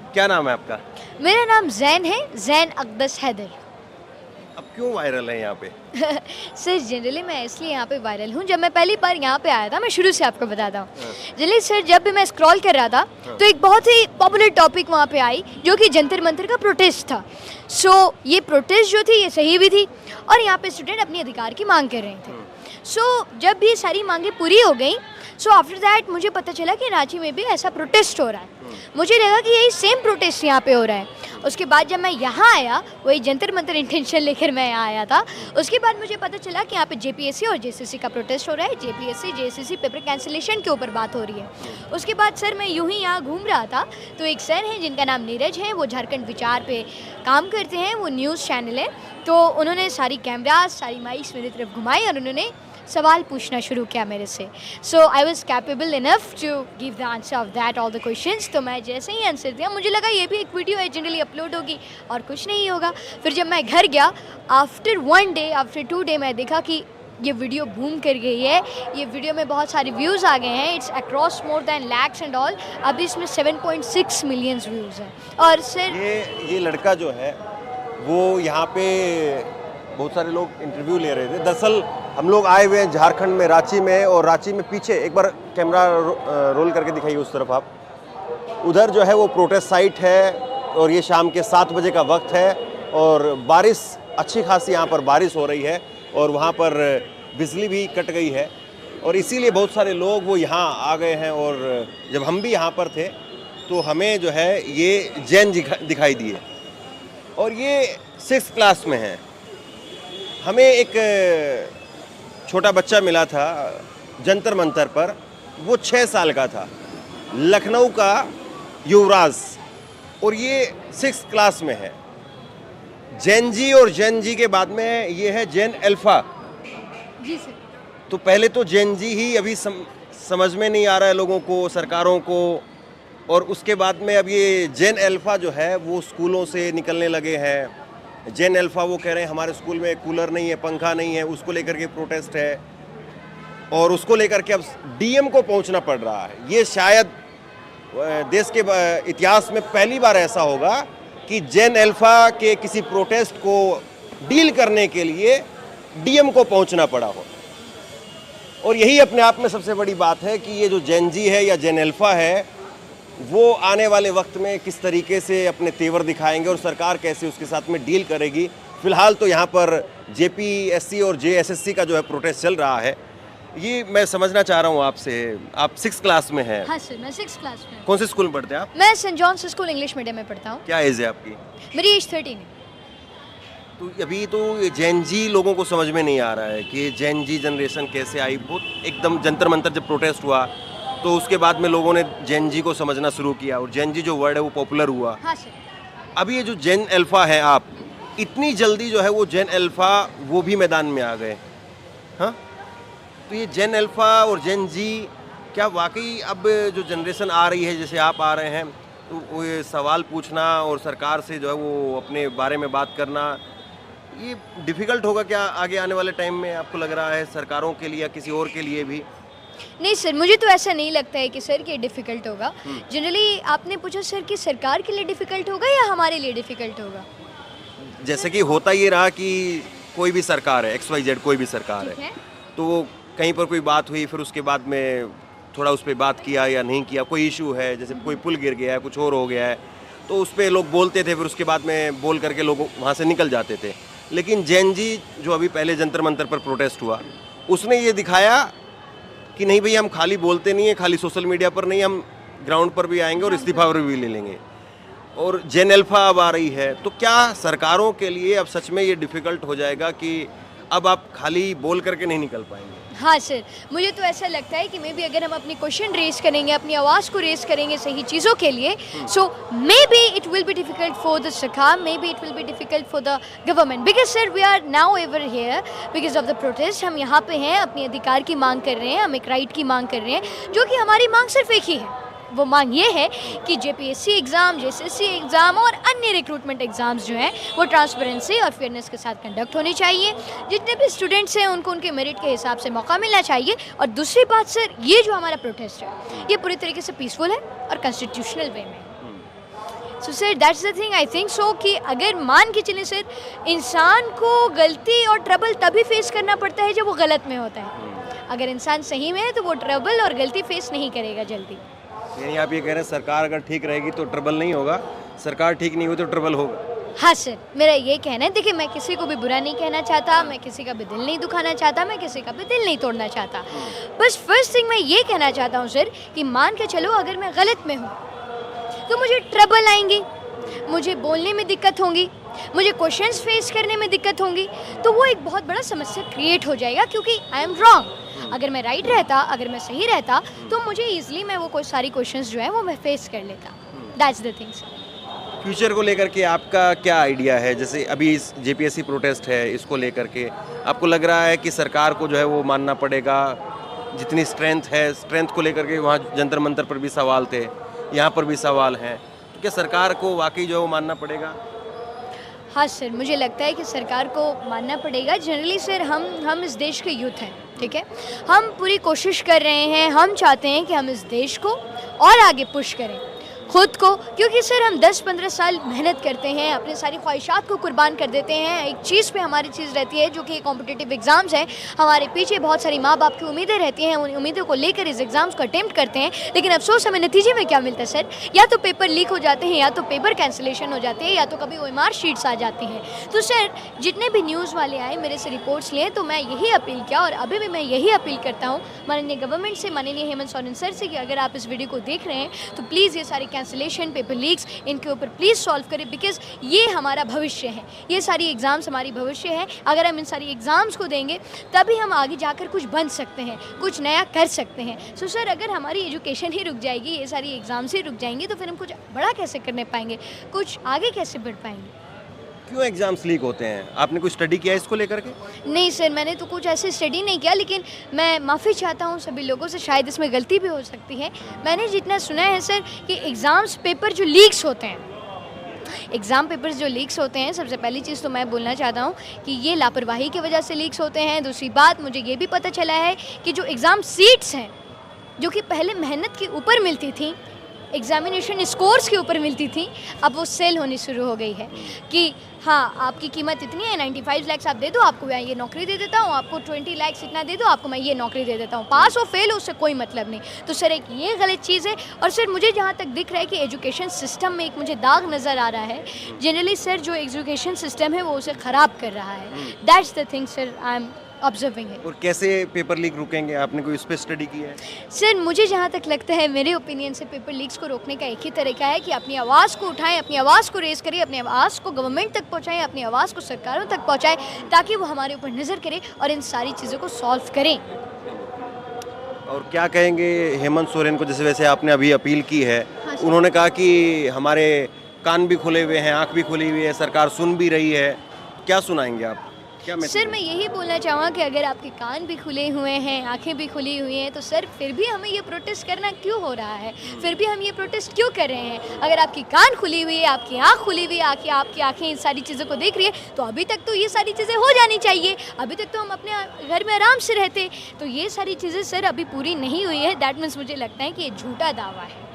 क्या नाम है आपका? मेरा नाम जैन है, जैन अक़दस हैदर। अब क्यों वायरल है यहाँ पे? सर जनरली मैं इसलिए यहाँ पे वायरल हूँ, जब मैं पहली बार यहाँ पे आया था, मैं शुरू से आपको बताता हूँ। हाँ। जनरली सर जब भी मैं स्क्रॉल कर रहा था तो एक बहुत ही पॉपुलर टॉपिक वहाँ पे आई जो कि जंतर मंतर का प्रोटेस्ट था। सो ये प्रोटेस्ट जो थी ये सही भी थी और यहाँ पे स्टूडेंट अपने अधिकार की मांग कर रहे थे। सो जब ये सारी मांगें पूरी हो गई, सो आफ्टर दैट मुझे पता चला कि रांची में भी ऐसा प्रोटेस्ट हो रहा है। मुझे लगा कि यही सेम प्रोटेस्ट यहाँ पे हो रहा है। उसके बाद जब मैं यहाँ आया, वही जंतर मंतर इंटेंशन लेकर मैं यहाँ आया था, उसके बाद मुझे पता चला कि यहाँ पे जेपीएससी और जेसीसी का प्रोटेस्ट हो रहा है। जेपीएससी जेसीसी पेपर कैंसिलेशन के ऊपर बात हो रही है। उसके बाद सर मैं यूं ही यहाँ घूम रहा था तो एक सर हैं जिनका नाम नीरज है, वो झारखंड विचार पे काम करते हैं, वो न्यूज़ चैनल है। तो उन्होंने सारी कैमराज सारी माइक्स मेरी तरफ घुमाई और उन्होंने सवाल पूछना शुरू किया मेरे से। So I was capable enough to give the answer of that all the questions. तो मैं जैसे ही आंसर दिया, मुझे लगा ये भी एक वीडियो है, जनरली अपलोड होगी और कुछ नहीं होगा। फिर जब मैं घर गया, आफ्टर 1 डे आफ्टर 2 डे मैं देखा कि ये वीडियो बूम कर गई है। ये वीडियो में बहुत सारे व्यूज़ आ गए हैं, it's across more than lakhs and all. अभी इसमें 7.6 मिलियंस व्यूज़ हैं। और सर ये लड़का जो है वो यहाँ पे बहुत सारे लोग इंटरव्यू ले रहे थे। दरअसल हम लोग आए हुए हैं झारखंड में, रांची में, और रांची में पीछे एक बार कैमरा रोल करके दिखाइए उस तरफ आप। उधर जो है वो प्रोटेस्ट साइट है और ये शाम के 7 बजे का वक्त है और बारिश अच्छी खासी यहाँ पर बारिश हो रही है और वहाँ पर बिजली भी कट गई है और इसीलिए बहुत सारे लोग वो यहाँ आ गए हैं। और जब हम भी यहाँ पर थे तो हमें जो है ये जैन दिखाई दिए और ये 6th क्लास में है। हमें एक छोटा बच्चा मिला था जंतर मंतर पर, वो 6 साल का था, लखनऊ का युवराज, और ये 6th क्लास में है। जैन जी और जैन जी के बाद में ये है जैन अल्फा। जी सर। तो पहले तो जैन जी ही अभी समझ में नहीं आ रहा है लोगों को, सरकारों को, और उसके बाद में अब ये जैन अल्फा जो है वो स्कूलों से निकलने लगे हैं। जैन अल्फा वो कह रहे हैं हमारे स्कूल में कूलर नहीं है, पंखा नहीं है, उसको लेकर के प्रोटेस्ट है और उसको लेकर के अब डीएम को पहुंचना पड़ रहा है। ये शायद देश के इतिहास में पहली बार ऐसा होगा कि जैन अल्फा के किसी प्रोटेस्ट को डील करने के लिए डीएम को पहुंचना पड़ा हो। और यही अपने आप में सबसे बड़ी बात है कि ये जो जैन जी है या जैन अल्फा है वो आने वाले वक्त में किस तरीके से अपने तेवर दिखाएंगे और सरकार कैसे उसके साथ में डील करेगी। फिलहाल तो यहाँ पर जेपीएससी और जेएसएससी का जो है प्रोटेस्ट चल रहा है। ये मैं समझना चाह रहा हूँ आपसे, आप 6th क्लास में हैं। हाँ सर, मैं 6th क्लास में। कौन से स्कूल में पढ़ते हैं आप? मैं Saint John's school English medium में पढ़ता हूँ। क्या एज है आपकी? मेरी एज 13 है। तो अभी तो ये जैन जी लोगों को समझ में नहीं आ रहा है कि जैन जी जनरेशन कैसे आई। बहुत एकदम जंतर मंतर जब प्रोटेस्ट हुआ तो उसके बाद में लोगों ने जैन जी को समझना शुरू किया और जैन जी जो वर्ड है वो पॉपुलर हुआ। हाँ सर। अभी ये जो जैन अल्फा है, आप इतनी जल्दी जो है वो जैन अल्फा वो भी मैदान में आ गए। हाँ, तो ये जैन अल्फा और जैन जी क्या वाकई अब जो जनरेशन आ रही है, जैसे आप आ रहे हैं, तो वो ये सवाल पूछना और सरकार से जो है वो अपने बारे में बात करना, ये डिफ़िकल्ट होगा क्या आगे आने वाले टाइम में? आपको लग रहा है सरकारों के लिए या किसी और के लिए भी? नहीं सर, मुझे तो ऐसा नहीं लगता है कि सर ये डिफ़िकल्ट होगा। जनरली आपने पूछा सर कि सरकार के लिए डिफ़िकल्ट होगा या हमारे लिए डिफ़िकल्ट होगा? जैसे कि होता ये रहा कि कोई भी सरकार है, XYZ कोई भी सरकार है, तो वो कहीं पर कोई बात हुई, फिर उसके बाद में थोड़ा उस पर बात किया या नहीं किया, कोई इशू है, जैसे कोई पुल गिर गया है, कुछ और हो गया है, तो उस पर लोग बोलते थे, फिर उसके बाद में बोल करके लोग वहाँ से निकल जाते थे। लेकिन जैन जी जो अभी पहले जंतर मंतर पर प्रोटेस्ट हुआ, उसने ये दिखाया कि नहीं भई, हम खाली बोलते नहीं हैं, खाली सोशल मीडिया पर नहीं, हम ग्राउंड पर भी आएंगे और इस्तीफा पर भी ले लेंगे। और जैन अल्फा अब आ रही है, तो क्या सरकारों के लिए अब सच में ये डिफ़िकल्ट हो जाएगा कि अब आप खाली बोल करके नहीं निकल पाएंगे? हाँ सर, मुझे तो ऐसा लगता है कि मे बी अगर हम अपनी क्वेश्चन रेस करेंगे, अपनी आवाज़ को रेस करेंगे सही चीज़ों के लिए, so maybe it will be difficult for the sarkar, maybe it will be difficult for the government, because sir we are now ever here because of the protest. हम यहाँ पे हैं, अपने अधिकार की मांग कर रहे हैं, हम एक राइट की मांग कर रहे हैं, जो कि हमारी मांग सिर्फ एक ही है। वो मांग ये है कि जेपीएससी एग्ज़ाम, जेएसएससी एग्ज़ाम और अन्य रिक्रूटमेंट एग्ज़ाम्स जो हैं वो ट्रांसपेरेंसी और फेयरनेस के साथ कंडक्ट होने चाहिए। जितने भी स्टूडेंट्स हैं उनको उनके मेरिट के हिसाब से मौका मिलना चाहिए। और दूसरी बात सर, ये जो हमारा प्रोटेस्ट है ये पूरी तरीके से पीसफुल है और कॉन्स्टिट्यूशनल वे में। So sir that's the thing, I think so कि अगर मान के चलें सर, इंसान को गलती और ट्रबल तभी फेस करना पड़ता है जब वो गलत में होता है। अगर इंसान सही में है तो वो ट्रबल और गलती फेस नहीं करेगा जल्दी। यानी आप ये कह रहे हैं सरकार अगर ठीक रहेगी तो ट्रबल नहीं होगा, सरकार ठीक नहीं हुई तो ट्रबल होगा। हाँ सर, मेरा ये कहना है। देखिए, मैं किसी को भी बुरा नहीं कहना चाहता, मैं किसी का भी दिल नहीं दुखाना चाहता, मैं किसी का भी दिल नहीं तोड़ना चाहता। बस फर्स्ट थिंग मैं ये कहना चाहता हूँ सर कि मान के चलो अगर मैं गलत में हूँ तो मुझे ट्रबल आएंगी, मुझे बोलने में दिक्कत होंगी, मुझे क्वेश्चंस फेस करने में दिक्कत होंगी, तो वो एक बहुत बड़ा समस्या क्रिएट हो जाएगा क्योंकि आई एम रॉन्ग। अगर मैं राइट रहता, अगर मैं सही रहता तो मुझे ईजिली मैं वो कोई सारी क्वेश्चंस जो है वो मैं फेस कर लेता। That's the thing sir. Future को लेकर के आपका क्या आइडिया है? जैसे अभी इस जेपीएससी प्रोटेस्ट है, इसको लेकर के आपको लग रहा है कि सरकार को जो है वो मानना पड़ेगा, जितनी स्ट्रेंथ है, स्ट्रेंथ को लेकर के वहाँ जंतर मंतर पर भी सवाल थे, यहाँ पर भी सवाल हैं, तो क्या सरकार को वाकई जो है वो मानना पड़ेगा? हाँ सर, मुझे लगता है कि सरकार को मानना पड़ेगा। जनरली सर हम इस देश के यूथ हैं, ठीक है, हम पूरी कोशिश कर रहे हैं, हम चाहते हैं कि हम इस देश को और आगे पुश करें खुद को, क्योंकि सर हम 10-15 साल मेहनत करते हैं, अपनी सारी ख्वाहिशात को कुर्बान कर देते हैं। एक चीज़ पे हमारी चीज़ रहती है जो कि कॉम्पिटिटिव एग्ज़ाम्स हैं। हमारे पीछे बहुत सारी माँ बाप की उम्मीदें रहती हैं, उन उम्मीदों को लेकर इस एग्ज़ाम्स को अटेम्प्ट करते हैं, लेकिन अफसोस हमें नतीजे में क्या मिलता है सर? या तो पेपर लीक हो जाते हैं, या तो पेपर कैंसिलेशन हो जाते हैं, या तो कभी OMR शीट्स आ जाती हैं। तो सर जितने भी न्यूज़ वाले आए मेरे से रिपोर्ट्स लिए, तो मैं यही अपील किया और अभी भी मैं यही अपील करता हूँ माननीय गवर्नमेंट से, माननीय हेमंत सोरेन सर से, कि अगर आप इस वीडियो को देख रहे हैं तो प्लीज़ ये सारी कैंसिलेशन, पेपर लीक्स, इनके ऊपर प्लीज़ सॉल्व करें, बिकॉज ये हमारा भविष्य है, ये सारी एग्ज़ाम्स हमारी भविष्य है। अगर हम इन सारी एग्ज़ाम्स को देंगे तभी हम आगे जाकर कुछ बन सकते हैं, कुछ नया कर सकते हैं। सो सर अगर हमारी एजुकेशन ही रुक जाएगी, ये सारी एग्ज़ाम्स ही रुक जाएंगी, तो फिर हम कुछ बड़ा कैसे करने पाएंगे, कुछ आगे कैसे बढ़ पाएंगे? क्यों एग्जाम्स लीक होते हैं? आपने कोई स्टडी किया है इसको लेकर के? नहीं सर, मैंने तो कुछ ऐसे स्टडी नहीं किया, लेकिन मैं माफ़ी चाहता हूँ सभी लोगों से, शायद इसमें गलती भी हो सकती है। मैंने जितना सुना है सर कि एग्ज़ाम्स पेपर जो लीक्स होते हैं, एग्ज़ाम पेपर्स जो लीक्स होते हैं, सबसे पहली चीज़ तो मैं बोलना चाहता हूँ कि ये लापरवाही की वजह से लीक्स होते हैं। दूसरी बात, मुझे ये भी पता चला है कि जो एग्ज़ाम सीट्स हैं, जो कि पहले मेहनत के ऊपर मिलती थी, एग्जामिनेशन स्कोर्स के ऊपर मिलती थी, अब वो सेल होनी शुरू हो गई है कि हाँ आपकी कीमत इतनी है, 95 लाख आप दे दो, आपको मैं ये नौकरी दे देता हूँ, आपको 20 लाख इतना दे दो, आपको मैं ये नौकरी दे देता हूँ। पास हो फेल हो उससे कोई मतलब नहीं। तो सर एक ये गलत चीज़ है। और सर मुझे जहाँ तक दिख रहा है कि एजुकेशन सिस्टम में एक मुझे दाग नज़र आ रहा है। जनरली सर जो एजुकेशन सिस्टम है वो उसे ख़राब कर रहा है। That's the thing sir I am observing है। और कैसे पेपर लीक रुकेंगे? आपने कोई उस पर स्टडी की है? सर मुझे जहाँ तक लगता है, मेरे ओपिनियन से पेपर लीक्स को रोकने का एक ही तरीका है कि अपनी आवाज़ को उठाएं, अपनी आवाज़ को रेज़ करें, अपनी आवाज़ को गवर्नमेंट तक पहुँचाएं, अपनी आवाज़ को सरकारों तक पहुँचाएं, ताकि वो हमारे ऊपर नज़र करें और इन सारी चीज़ों को सॉल्व करें। और क्या कहेंगे हेमंत सोरेन को, जैसे वैसे आपने अभी अपील की है, हाँ सर। उन्होंने कहा कि हमारे कान भी खुले हुए हैं, आँख भी खुली हुई है, सरकार सुन भी रही है, क्या सुनाएंगे आप? क्या सर मैं यही बोलना चाहूँगा कि अगर आपके कान भी खुले हुए हैं, आंखें भी खुली हुई हैं, तो सर फिर भी हमें ये प्रोटेस्ट करना क्यों हो रहा है? फिर भी हम ये प्रोटेस्ट क्यों कर रहे हैं? अगर आपकी कान खुली हुई है, आपकी आँख खुली हुई है, आपकी आंखें इन सारी चीज़ों को देख रही है, तो अभी तक तो ये सारी चीज़ें हो जानी चाहिए। अभी तक तो हम अपने घर में आराम से रहते। तो ये सारी चीज़ें सर अभी पूरी नहीं हुई है। दैट मीन्स मुझे लगता है कि ये झूठा दावा है।